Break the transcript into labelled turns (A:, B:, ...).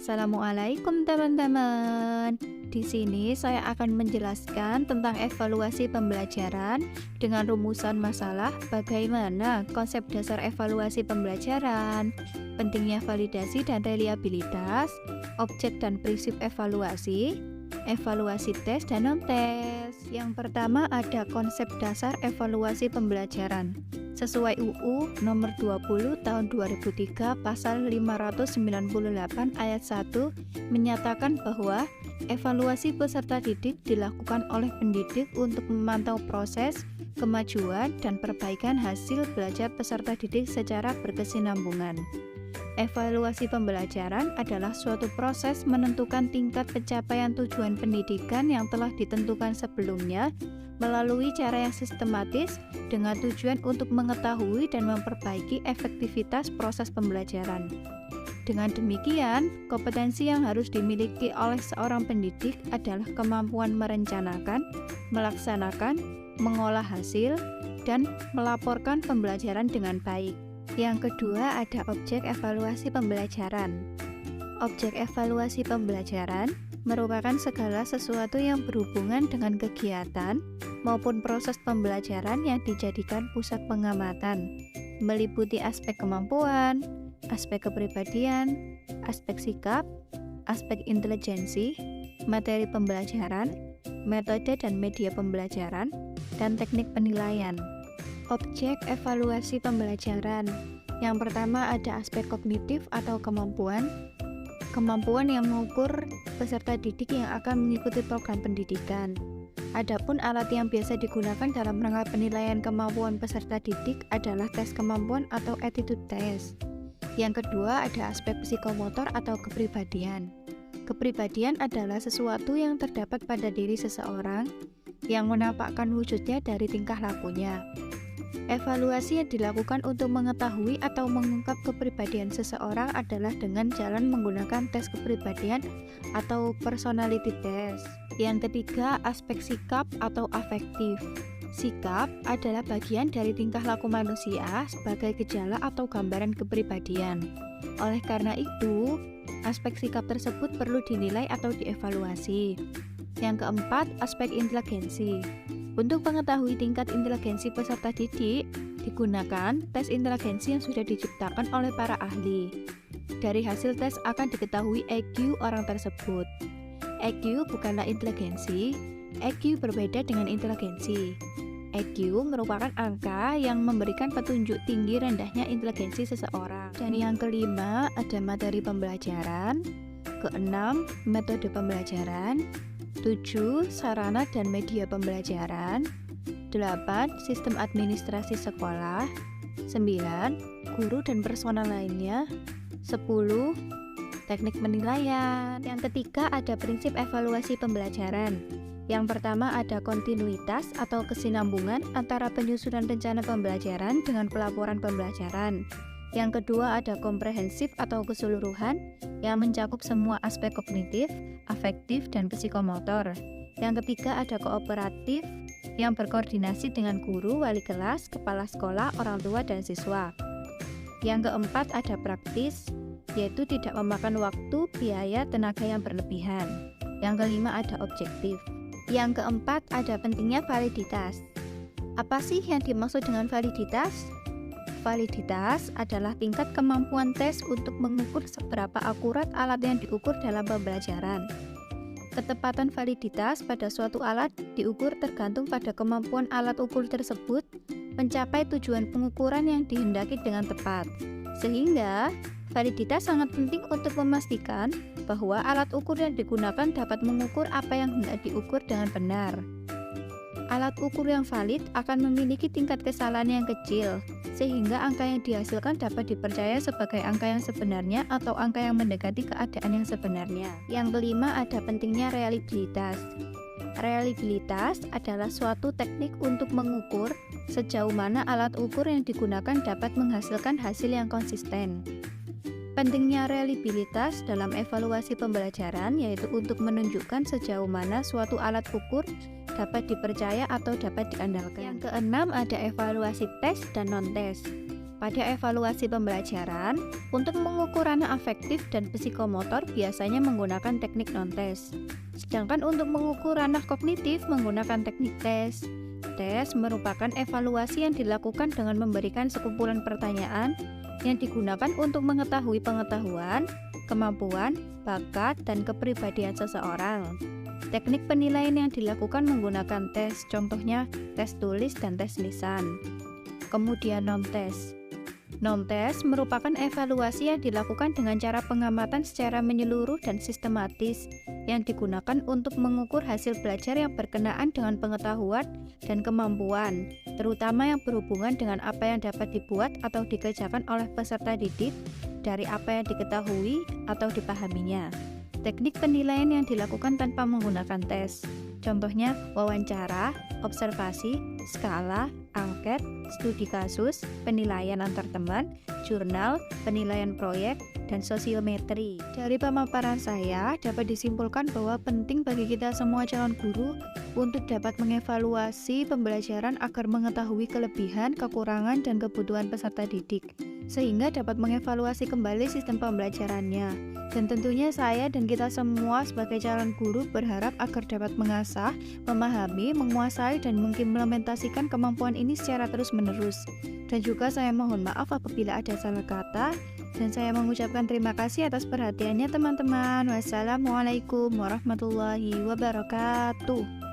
A: Assalamualaikum teman-teman. Di sini saya akan menjelaskan tentang evaluasi pembelajaran dengan rumusan masalah bagaimana konsep dasar evaluasi pembelajaran, pentingnya validasi dan reliabilitas, objek dan prinsip evaluasi, evaluasi tes dan non-tes. Yang pertama ada konsep dasar evaluasi pembelajaran. Sesuai UU nomor 20 tahun 2003 pasal 598 ayat 1 menyatakan bahwa evaluasi peserta didik dilakukan oleh pendidik untuk memantau proses, kemajuan, dan perbaikan hasil belajar peserta didik secara berkesinambungan. Evaluasi pembelajaran adalah suatu proses menentukan tingkat pencapaian tujuan pendidikan yang telah ditentukan sebelumnya melalui cara yang sistematis dengan tujuan untuk mengetahui dan memperbaiki efektivitas proses pembelajaran. Dengan demikian, kompetensi yang harus dimiliki oleh seorang pendidik adalah kemampuan merencanakan, melaksanakan, mengolah hasil, dan melaporkan pembelajaran dengan baik. Yang kedua ada objek evaluasi pembelajaran. Objek evaluasi pembelajaran merupakan segala sesuatu yang berhubungan dengan kegiatan maupun proses pembelajaran yang dijadikan pusat pengamatan, meliputi aspek kemampuan, aspek kepribadian, aspek sikap, aspek intelijensi, materi pembelajaran, metode dan media pembelajaran, dan teknik penilaian. Objek evaluasi pembelajaran. Yang pertama ada aspek kognitif atau kemampuan yang mengukur peserta didik yang akan mengikuti program pendidikan. Adapun alat yang biasa digunakan dalam rangka penilaian kemampuan peserta didik adalah tes kemampuan atau attitude test. Yang kedua ada aspek psikomotor atau kepribadian. Kepribadian adalah sesuatu yang terdapat pada diri seseorang yang menampakkan wujudnya dari tingkah lakunya. Evaluasi yang dilakukan untuk mengetahui atau mengungkap kepribadian seseorang adalah dengan jalan menggunakan tes kepribadian atau personality test. Yang ketiga, aspek sikap atau afektif. Sikap adalah bagian dari tingkah laku manusia sebagai gejala atau gambaran kepribadian. Oleh karena itu, aspek sikap tersebut perlu dinilai atau dievaluasi. Yang keempat, aspek inteligensi. Untuk mengetahui tingkat inteligensi peserta didik, digunakan tes inteligensi yang sudah diciptakan oleh para ahli. Dari hasil tes akan diketahui EQ orang tersebut. EQ bukanlah inteligensi, EQ berbeda dengan inteligensi. EQ merupakan angka yang memberikan petunjuk tinggi rendahnya inteligensi seseorang. Dan yang kelima ada materi pembelajaran, keenam metode pembelajaran, 7. Sarana dan media pembelajaran, 8. Sistem administrasi sekolah, 9. Guru dan personal lainnya, 10. Teknik penilaian. Yang ketiga ada prinsip evaluasi pembelajaran. Yang pertama ada kontinuitas atau kesinambungan antara penyusunan rencana pembelajaran dengan pelaporan pembelajaran. Yang kedua ada komprehensif atau keseluruhan yang mencakup semua aspek kognitif, afektif, dan psikomotor. Yang ketiga ada kooperatif yang berkoordinasi dengan guru, wali kelas, kepala sekolah, orang tua, dan siswa. Yang keempat ada praktis, yaitu tidak memakan waktu, biaya, tenaga yang berlebihan. Yang kelima ada objektif. Yang keempat ada pentingnya validitas. Apa sih yang dimaksud dengan validitas? Validitas adalah tingkat kemampuan tes untuk mengukur seberapa akurat alat yang diukur dalam pembelajaran. Ketepatan validitas pada suatu alat diukur tergantung pada kemampuan alat ukur tersebut mencapai tujuan pengukuran yang dihendaki dengan tepat. Sehingga, validitas sangat penting untuk memastikan bahwa alat ukur yang digunakan dapat mengukur apa yang hendak diukur dengan benar. Alat ukur yang valid akan memiliki tingkat kesalahan yang kecil, sehingga angka yang dihasilkan dapat dipercaya sebagai angka yang sebenarnya atau angka yang mendekati keadaan yang sebenarnya. Yang kelima ada pentingnya reliabilitas. Reliabilitas adalah suatu teknik untuk mengukur sejauh mana alat ukur yang digunakan dapat menghasilkan hasil yang konsisten. Pentingnya reliabilitas dalam evaluasi pembelajaran yaitu untuk menunjukkan sejauh mana suatu alat ukur dapat dipercaya atau dapat diandalkan. Yang keenam ada evaluasi tes dan non-tes. Pada evaluasi pembelajaran, untuk mengukur anak afektif dan psikomotor biasanya menggunakan teknik non-tes. Sedangkan untuk mengukur anak kognitif menggunakan teknik tes. Tes merupakan evaluasi yang dilakukan dengan memberikan sekumpulan pertanyaan yang digunakan untuk mengetahui pengetahuan, kemampuan, bakat, dan kepribadian seseorang. Teknik penilaian yang dilakukan menggunakan tes, contohnya tes tulis dan tes lisan. Kemudian non-tes. Non-tes merupakan evaluasi yang dilakukan dengan cara pengamatan secara menyeluruh dan sistematis yang digunakan untuk mengukur hasil belajar yang berkenaan dengan pengetahuan dan kemampuan, terutama yang berhubungan dengan apa yang dapat dibuat atau dikerjakan oleh peserta didik dari apa yang diketahui atau dipahaminya. Teknik penilaian yang dilakukan tanpa menggunakan tes, contohnya wawancara, observasi, skala, angket, studi kasus, penilaian antar teman, jurnal, penilaian proyek, dan sosiometri. Dari pemaparan saya, dapat disimpulkan bahwa penting bagi kita semua calon guru untuk dapat mengevaluasi pembelajaran agar mengetahui kelebihan, kekurangan, dan kebutuhan peserta didik, sehingga dapat mengevaluasi kembali sistem pembelajarannya. Dan tentunya saya dan kita semua sebagai calon guru berharap agar dapat mengasah, memahami, menguasai, dan mengimplementasikan kemampuan ini secara terus-menerus. Dan juga saya mohon maaf apabila ada salah kata, dan saya mengucapkan terima kasih atas perhatiannya teman-teman. Wassalamualaikum warahmatullahi wabarakatuh.